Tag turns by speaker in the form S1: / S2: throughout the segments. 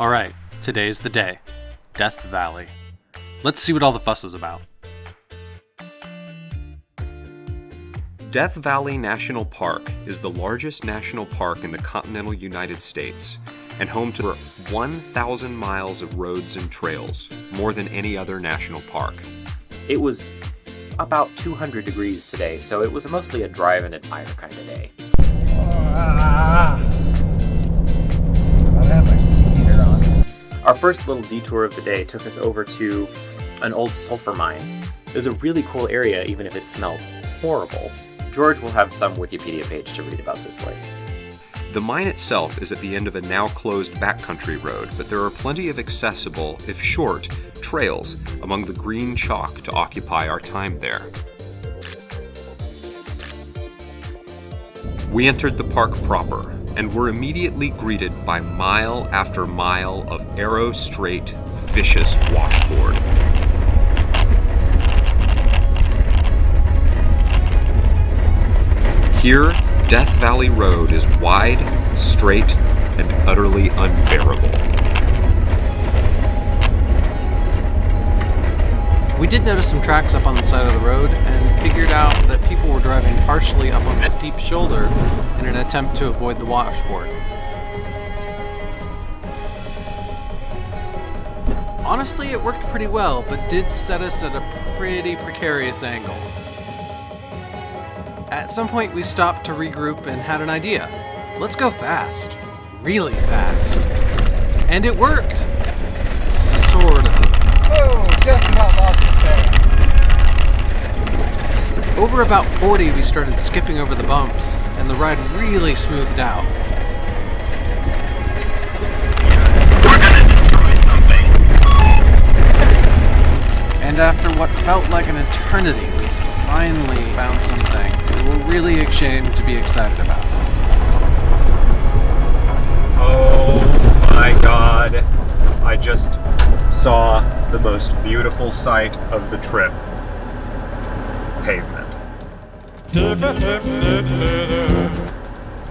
S1: Alright, today's the day. Death Valley. Let's see what all the fuss is about.
S2: Death Valley National Park is the largest national park in the continental United States and home to 1,000 miles of roads and trails, more than any other national park.
S3: It was about 200 degrees today, so it was mostly a drive and admire kind of day.
S4: I have my seat here on.
S3: Our first little detour of the day took us over to an old sulfur mine. It was a really cool area, even if it smelled horrible. George will have some Wikipedia page to read about this place.
S2: The mine itself is at the end of a now closed backcountry road, but there are plenty of accessible, if short, trails among the green chalk to occupy our time there. We entered the park proper and were immediately greeted by mile after mile of arrow-straight, vicious washboard. Here, Death Valley Road is wide, straight, and utterly unbearable.
S1: We did notice some tracks up on the side of the road and figured out that people were driving partially up on the steep shoulder in an attempt to avoid the washboard. Honestly, it worked pretty well, but did set us at a pretty precarious angle. At some point, we stopped to regroup and had an idea. Let's go fast. Really fast. And it worked. Sort of.
S4: Oh, just about lost it there.
S1: Over about 40, we started skipping over the bumps, and the ride really smoothed out.
S5: We're gonna destroy something.
S1: And after what felt like an eternity, we finally found something we were really ashamed to be excited about.
S6: Oh my god, I just saw the most beautiful sight of the trip. Pavement.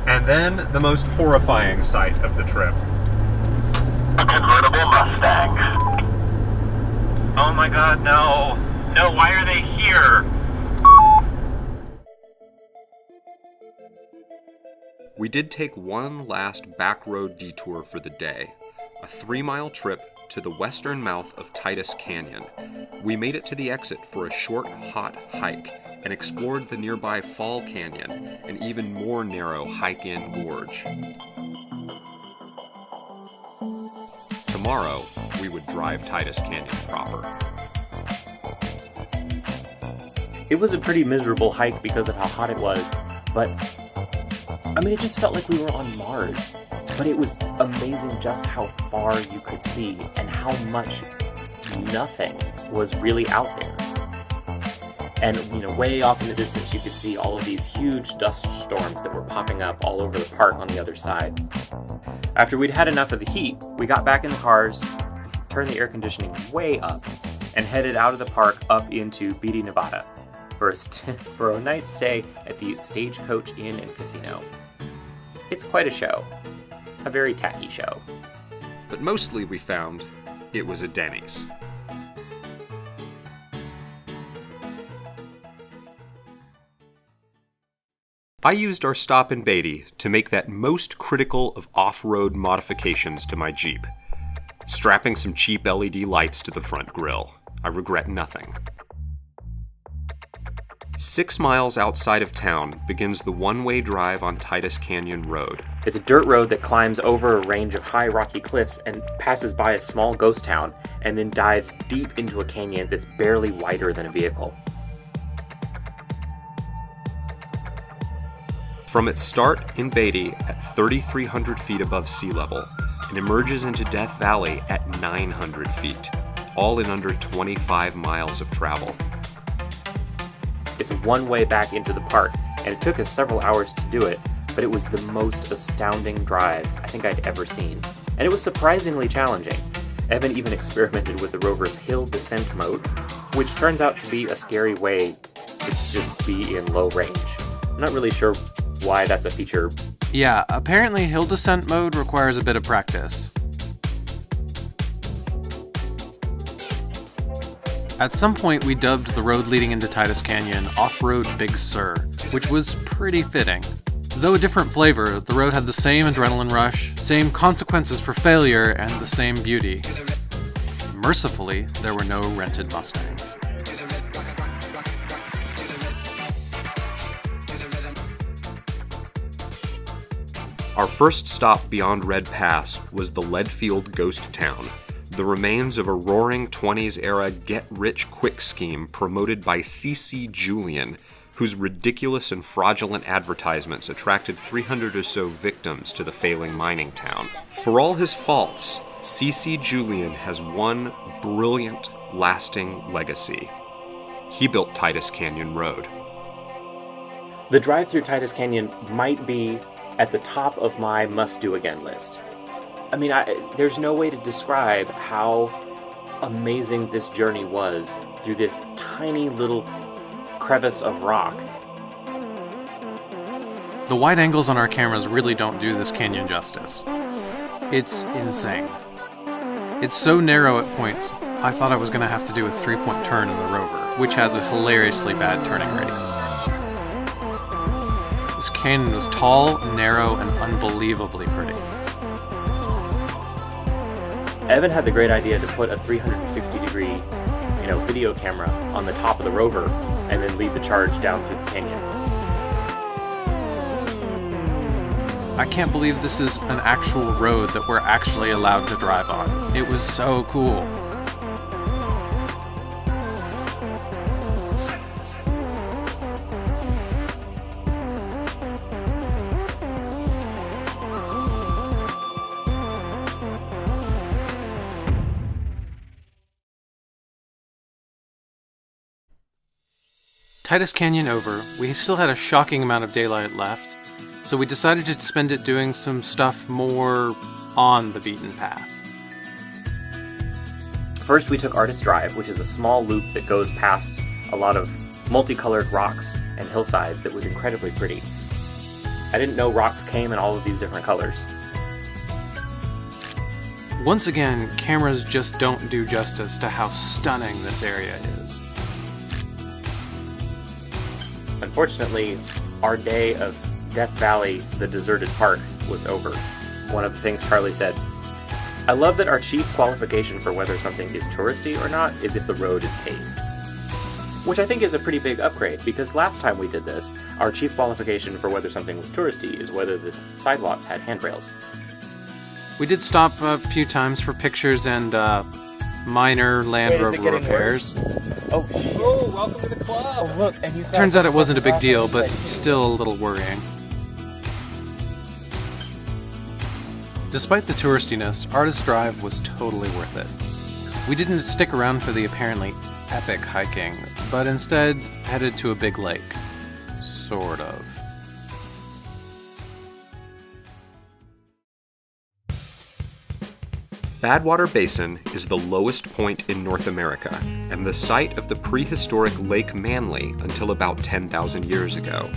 S6: And then the most horrifying sight of the trip.
S5: A convertible Mustang. Oh my god, no. No, why are they here?
S2: We did take one last back road detour for the day, a 3-mile trip to the western mouth of Titus Canyon. We made it to the exit for a short, hot hike and explored the nearby Fall Canyon, an even more narrow hike-in gorge. Tomorrow, we would drive Titus Canyon proper.
S3: It was a pretty miserable hike because of how hot it was, but it just felt like we were on Mars. But it was amazing just how far you could see and how much nothing was really out there. And, way off in the distance, you could see all of these huge dust storms that were popping up all over the park on the other side. After we'd had enough of the heat, we got back in the cars, turned the air conditioning way up, and headed out of the park up into Beatty, Nevada, for a night's stay at the Stagecoach Inn and Casino. It's quite a show. A very tacky show.
S2: But mostly we found it was a Denny's. I used our stop in Beatty to make that most critical of off-road modifications to my Jeep, strapping some cheap LED lights to the front grille. I regret nothing. 6 miles outside of town begins the one-way drive on Titus Canyon Road.
S3: It's a dirt road that climbs over a range of high rocky cliffs and passes by a small ghost town, and then dives deep into a canyon that's barely wider than a vehicle.
S2: From its start in Beatty at 3,300 feet above sea level, it emerges into Death Valley at 900 feet, all in under 25 miles of travel.
S3: It's one way back into the park, and it took us several hours to do it, but it was the most astounding drive I think I'd ever seen. And it was surprisingly challenging. Evan even experimented with the rover's hill descent mode, which turns out to be a scary way to just be in low range. I'm not really sure why that's a feature.
S1: Yeah, apparently hill descent mode requires a bit of practice. At some point, we dubbed the road leading into Titus Canyon Off-Road Big Sur, which was pretty fitting. Though a different flavor, the road had the same adrenaline rush, same consequences for failure, and the same beauty. Mercifully, there were no rented Mustangs.
S2: Our first stop beyond Red Pass was the Leadfield Ghost Town, the remains of a roaring 20s-era get-rich-quick scheme promoted by C.C. Julian, whose ridiculous and fraudulent advertisements attracted 300 or so victims to the failing mining town. For all his faults, C.C. Julian has one brilliant, lasting legacy. He built Titus Canyon Road.
S3: The drive through Titus Canyon might be at the top of my must-do-again list. I mean, there's no way to describe how amazing this journey was through this tiny little crevice of rock.
S1: The wide angles on our cameras really don't do this canyon justice. It's insane. It's so narrow at points, I thought I was going to have to do a 3-point turn in the Rover, which has a hilariously bad turning radius. This canyon was tall, narrow, and unbelievably pretty.
S3: Evan had the great idea to put a 360-degree, video camera on the top of the Rover and then lead the charge down through the canyon.
S1: I can't believe this is an actual road that we're actually allowed to drive on. It was so cool. Titus Canyon over, we still had a shocking amount of daylight left, so we decided to spend it doing some stuff more on the beaten path.
S3: First, we took Artist Drive, which is a small loop that goes past a lot of multicolored rocks and hillsides that was incredibly pretty. I didn't know rocks came in all of these different colors.
S1: Once again, cameras just don't do justice to how stunning this area is.
S3: Unfortunately, our day of Death Valley, the deserted park, was over. One of the things Charlie said, "I love that our chief qualification for whether something is touristy or not is if the road is paved." Which I think is a pretty big upgrade, because last time we did this, our chief qualification for whether something was touristy is whether the sidewalks had handrails.
S1: We did stop a few times for pictures and minor Land Rover repairs.
S3: Oh, shit.
S4: Oh, welcome to the club.
S3: Oh, look, and you've got...
S1: Turns out it wasn't a big deal, but still a little worrying. Despite the touristiness, Artist Drive was totally worth it. We didn't stick around for the apparently epic hiking, but instead headed to a big lake. Sort of.
S2: Badwater Basin is the lowest point in North America and the site of the prehistoric Lake Manly until about 10,000 years ago.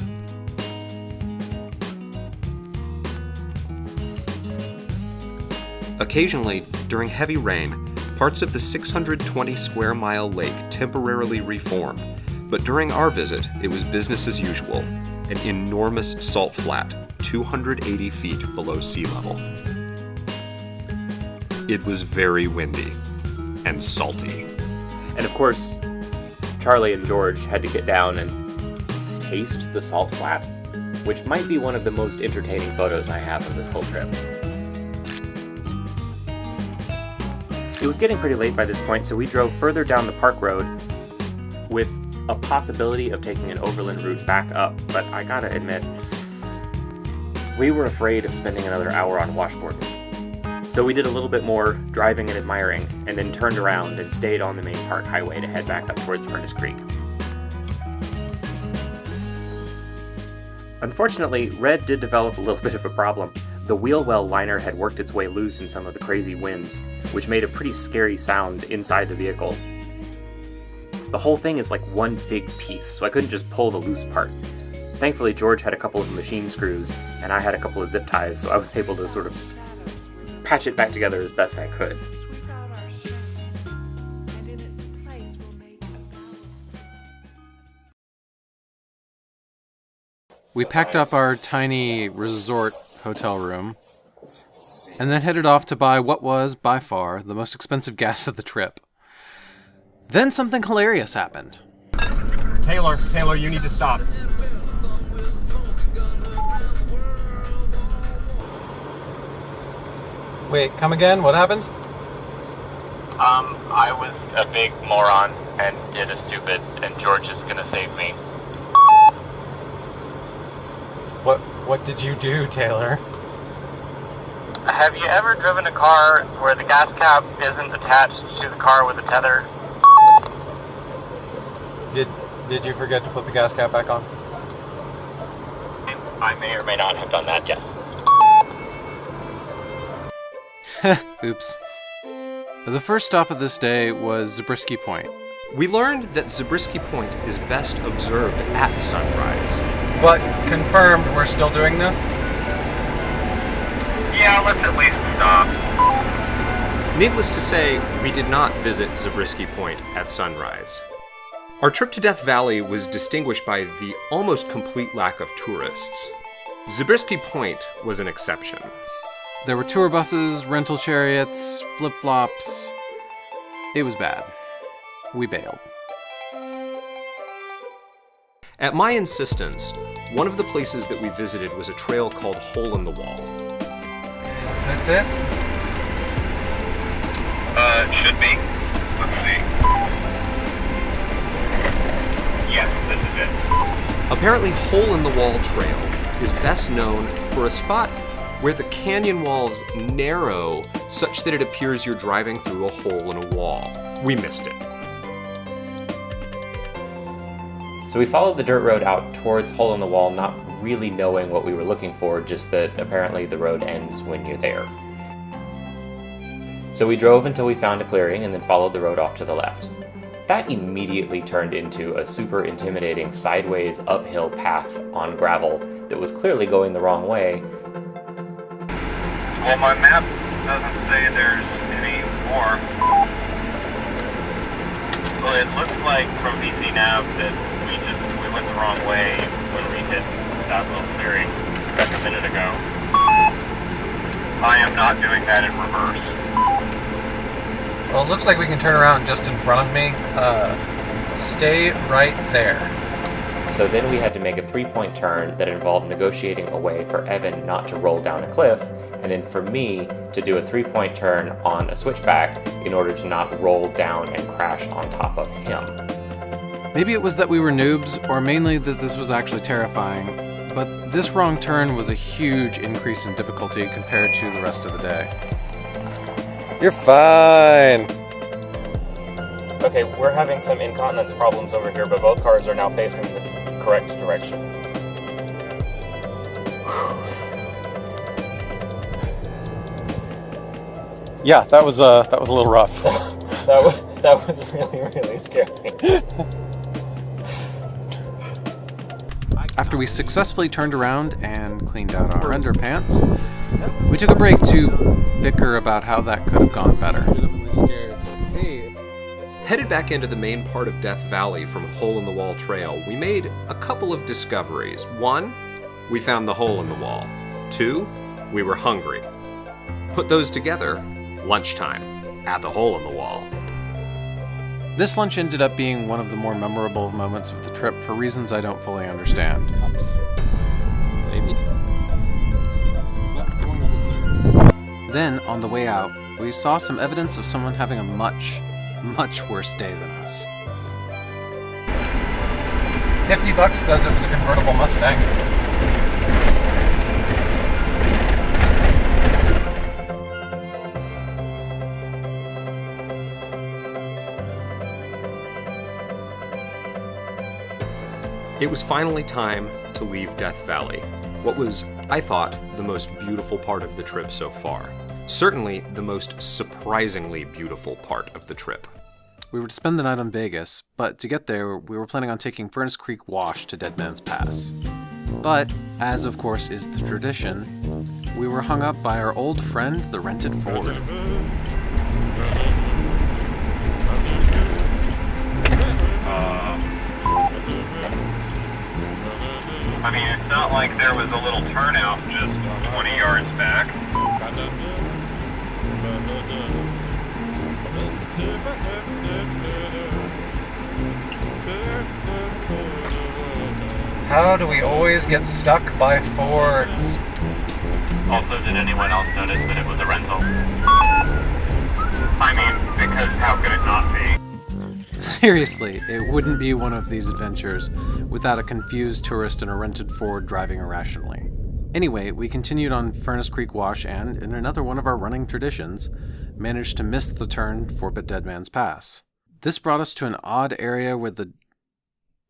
S2: Occasionally, during heavy rain, parts of the 620 square mile lake temporarily reform, but during our visit, it was business as usual, an enormous salt flat, 280 feet below sea level. It was very windy and salty.
S3: And of course, Charlie and George had to get down and taste the salt flat, which might be one of the most entertaining photos I have of this whole trip. It was getting pretty late by this point, so we drove further down the park road with a possibility of taking an overland route back up, but I gotta admit, we were afraid of spending another hour on washboarding. So we did a little bit more driving and admiring, and then turned around and stayed on the main park highway to head back up towards Furnace Creek. Unfortunately, Red did develop a little bit of a problem. The wheel well liner had worked its way loose in some of the crazy winds, which made a pretty scary sound inside the vehicle. The whole thing is like one big piece, so I couldn't just pull the loose part. Thankfully, George had a couple of machine screws, and I had a couple of zip ties, so I was able to sort of patch it back together as best I could.
S7: Sweep out our and in its place we'll make
S1: We packed up our tiny resort hotel room and then headed off to buy what was, by far, the most expensive gas of the trip. Then something hilarious happened.
S6: Taylor, you need to stop.
S1: Wait, come again? What happened?
S5: I was a big moron and did a stupid, and George is gonna save me.
S1: What did you do, Taylor?
S5: Have you ever driven a car where the gas cap isn't attached to the car with a tether?
S1: Did you forget to put the gas cap back on?
S5: I may or may not have done that, yes.
S1: Oops. The first stop of this day was Zabriskie Point.
S2: We learned that Zabriskie Point is best observed at sunrise.
S1: But confirmed we're still doing this?
S5: Yeah, let's at least stop.
S2: Needless to say, we did not visit Zabriskie Point at sunrise. Our trip to Death Valley was distinguished by the almost complete lack of tourists. Zabriskie Point was an exception.
S1: There were tour buses, rental chariots, flip-flops. It was bad. We bailed.
S2: At my insistence, one of the places that we visited was a trail called Hole in the Wall.
S1: Is this it?
S5: Should be. Let's see. Yes, this is it.
S2: Apparently, Hole in the Wall Trail is best known for a spot where the canyon walls narrow such that it appears you're driving through a hole in a wall. We missed it.
S3: So we followed the dirt road out towards Hole in the Wall, not really knowing what we were looking for, just that apparently the road ends when you're there. So we drove until we found a clearing and then followed the road off to the left. That immediately turned into a super intimidating sideways uphill path on gravel that was clearly going the wrong way.
S5: Well, my map doesn't say there's any more. Well, it looks like from PC Nav that we went the wrong way when we hit that little clearing just a minute ago. I am not doing that in reverse.
S1: Well, it looks like we can turn around just in front of me. Stay right there.
S3: So then we had to make a 3-point turn that involved negotiating a way for Evan not to roll down a cliff, and then for me to do a 3-point turn on a switchback in order to not roll down and crash on top of him.
S1: Maybe it was that we were noobs, or mainly that this was actually terrifying, but this wrong turn was a huge increase in difficulty compared to the rest of the day. You're fine!
S3: Okay, we're having some incontinence problems over here, but both cars are now facing the correct direction.
S1: Yeah, that was a little rough.
S3: that was really, really scary.
S1: After we successfully turned around and cleaned out our underpants, we took a break to bicker about how that could have gone better.
S2: Headed back into the main part of Death Valley from Hole in the Wall Trail, we made a couple of discoveries. 1, we found the hole in the wall. 2, we were hungry. Put those together, lunchtime at the hole in the wall.
S1: This lunch ended up being one of the more memorable moments of the trip for reasons I don't fully understand.
S2: Maybe.
S1: Then, on the way out, we saw some evidence of someone having a much worse day than us. $50 says it was a convertible Mustang.
S2: It was finally time to leave Death Valley, what was, I thought, the most beautiful part of the trip so far. Certainly the most surprisingly beautiful part of the trip.
S1: We were to spend the night on Vegas, but to get there, we were planning on taking Furnace Creek Wash to Dead Man's Pass. But, as of course is the tradition, we were hung up by our old friend, the rented Ford.
S5: I mean, it's not like there was a little turnout just 20 yards back.
S1: How do we always get stuck by Fords?
S5: Also, did anyone else notice that it was a rental? I mean, because how could it not be?
S1: Seriously, it wouldn't be one of these adventures without a confused tourist in a rented Ford driving irrationally. Anyway, we continued on Furnace Creek Wash and, in another one of our running traditions, managed to miss the turn for Dead Man's Pass. This brought us to an odd area where the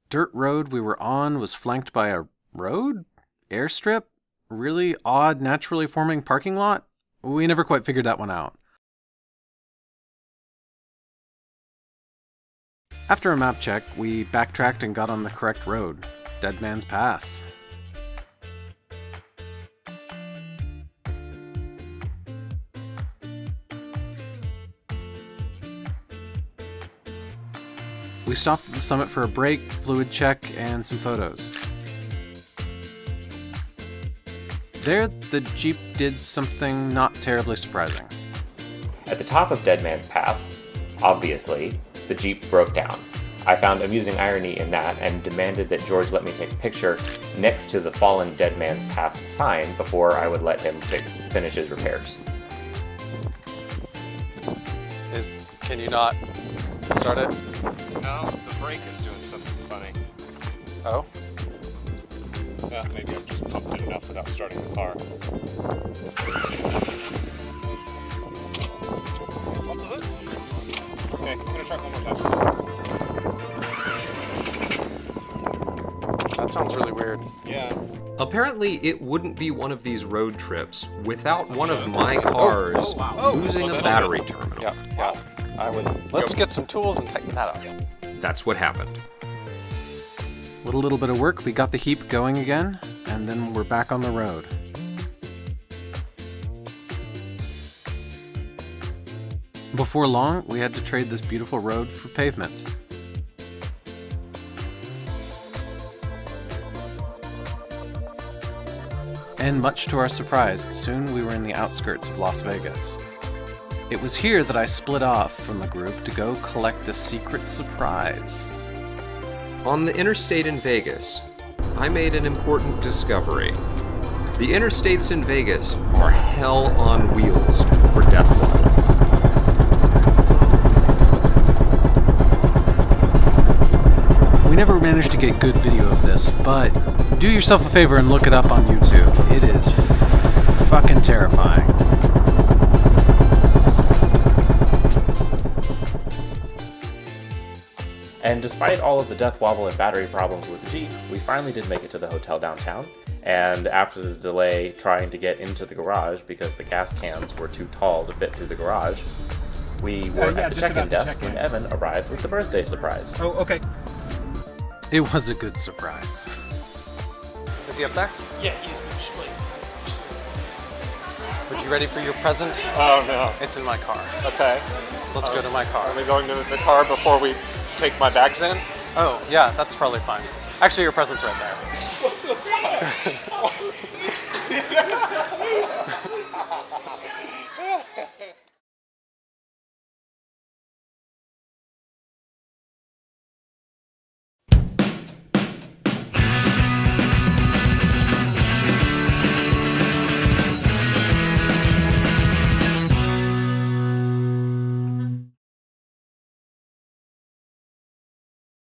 S1: dirt road we were on was flanked by a road? Airstrip? Really odd, naturally forming parking lot? We never quite figured that one out. After a map check, we backtracked and got on the correct road, Dead Man's Pass. We stopped at the summit for a break, fluid check, and some photos. There, the Jeep did something not terribly surprising.
S3: At the top of Dead Man's Pass, obviously, the Jeep broke down. I found amusing irony in that and demanded that George let me take a picture next to the fallen Dead Man's Pass sign before I would let him finish his repairs.
S1: Can you not start it?
S7: No, the brake is doing something funny.
S1: Oh?
S7: Yeah, maybe I've just pumped it enough without starting the car. Okay, I'm gonna try it one more time.
S1: That sounds really weird.
S7: Yeah.
S2: Apparently, it wouldn't be one of these road trips without one of my cars losing a battery terminal.
S7: Yeah.
S1: Let's get some tools and tighten that up.
S2: That's what happened.
S1: With a little bit of work, we got the heap going again, and then we're back on the road. Before long, we had to trade this beautiful road for pavement. And much to our surprise, soon we were in the outskirts of Las Vegas. It was here that I split off from the group to go collect a secret surprise.
S2: On the interstate in Vegas, I made an important discovery. The interstates in Vegas are hell on wheels for death wobble.
S1: We never managed to get good video of this, but do yourself a favor and look it up on YouTube. It is fucking terrifying.
S3: And despite all of the death wobble and battery problems with the Jeep, we finally did make it to the hotel downtown. And after the delay trying to get into the garage because the gas cans were too tall to fit through the garage, we were at the check-in desk when Evan arrived with the birthday surprise.
S7: Oh, okay.
S1: It was a good surprise.
S8: Is he up there?
S7: Yeah, he's actually.
S8: Are you ready for your present?
S7: Oh no.
S8: It's in my car.
S7: Okay.
S8: So let's go to my car.
S7: Are we going to the car before we take my bags in?
S8: Oh, yeah, that's probably fine. Actually, your present's right there.